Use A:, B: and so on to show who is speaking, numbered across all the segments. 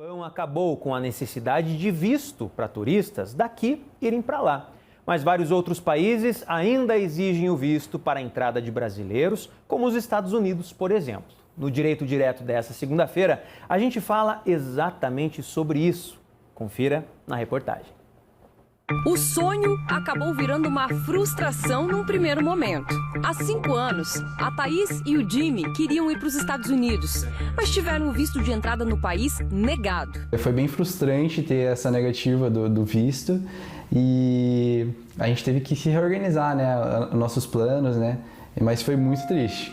A: Japão acabou com a necessidade de visto para turistas daqui irem para lá. Mas vários outros países ainda exigem o visto para a entrada de brasileiros, como os Estados Unidos, por exemplo. No Direito Direto dessa segunda-feira, a gente fala exatamente sobre isso. Confira na reportagem.
B: O sonho acabou virando uma frustração num primeiro momento. Há 5 anos, a Thaís e o Jimmy queriam ir para os Estados Unidos, mas tiveram o visto de entrada no país negado.
C: Foi bem frustrante ter essa negativa do visto e a gente teve que se reorganizar, né, nossos planos, né, mas foi muito triste.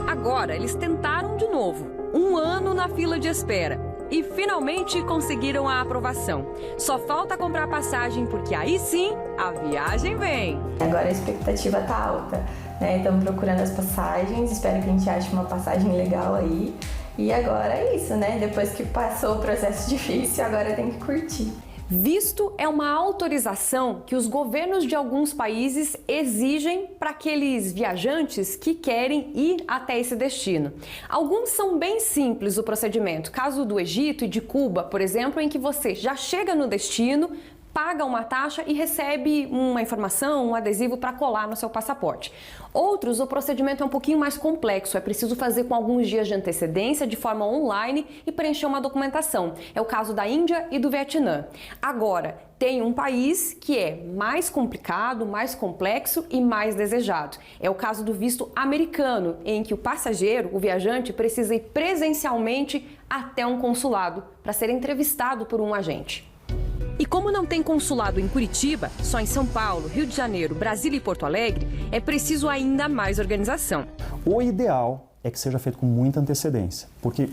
B: Agora, eles tentaram de novo, 1 ano na fila de espera. E finalmente conseguiram a aprovação. Só falta comprar passagem, porque aí sim a viagem vem.
D: Agora a expectativa está alta, né? Estamos procurando as passagens, espero que a gente ache uma passagem legal aí. E agora é isso, né? Depois que passou o processo difícil, agora tem que curtir.
B: Visto é uma autorização que os governos de alguns países exigem para aqueles viajantes que querem ir até esse destino. Alguns são bem simples o procedimento, caso do Egito e de Cuba, por exemplo, em que você já chega no destino, paga uma taxa e recebe uma informação, um adesivo para colar no seu passaporte. Outros, o procedimento é um pouquinho mais complexo, é preciso fazer com alguns dias de antecedência, de forma online e preencher uma documentação. É o caso da Índia e do Vietnã. Agora, tem um país que é mais complicado, mais complexo e mais desejado. É o caso do visto americano, em que o passageiro, o viajante, precisa ir presencialmente até um consulado para ser entrevistado por um agente. E como não tem consulado em Curitiba, só em São Paulo, Rio de Janeiro, Brasília e Porto Alegre, é preciso ainda mais organização.
E: O ideal é que seja feito com muita antecedência, porque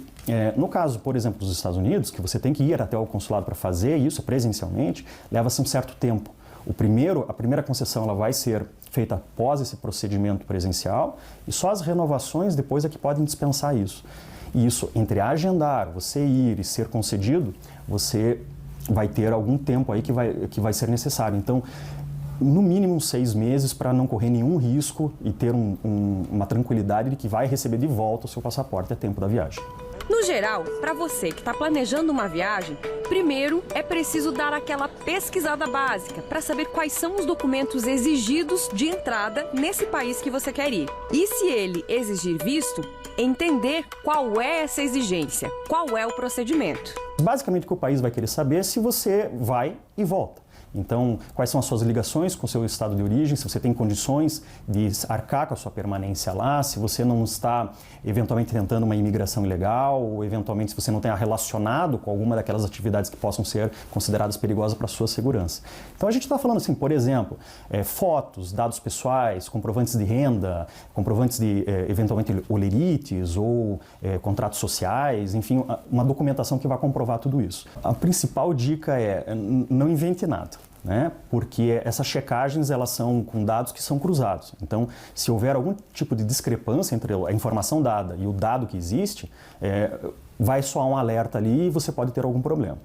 E: no caso, por exemplo, dos Estados Unidos, que você tem que ir até o consulado para fazer isso presencialmente, leva-se um certo tempo. A primeira concessão ela vai ser feita após esse procedimento presencial e só as renovações depois é que podem dispensar isso. E isso, entre agendar, você ir e ser concedido, você vai ter algum tempo aí que vai ser necessário. Então, no mínimo 6 meses para não correr nenhum risco e ter uma tranquilidade de que vai receber de volta o seu passaporte a tempo da viagem.
B: No geral, para você que está planejando uma viagem, primeiro é preciso dar aquela pesquisada básica para saber quais são os documentos exigidos de entrada nesse país que você quer ir. E se ele exigir visto, entender qual é essa exigência, qual é o procedimento.
E: Basicamente, o que o país vai querer saber é se você vai e volta. Então, quais são as suas ligações com o seu estado de origem, se você tem condições de arcar com a sua permanência lá, se você não está, eventualmente, tentando uma imigração ilegal, ou, eventualmente, se você não está relacionado com alguma daquelas atividades que possam ser consideradas perigosas para a sua segurança. Então, a gente está falando, assim, por exemplo, fotos, dados pessoais, comprovantes de renda, comprovantes de, eventualmente, olerites ou contratos sociais, enfim, uma documentação que vai comprovar tudo isso. A principal dica é não invente nada. Né? Porque essas checagens elas são com dados que são cruzados. Então, se houver algum tipo de discrepância entre a informação dada e o dado que existe, vai soar um alerta ali e você pode ter algum problema.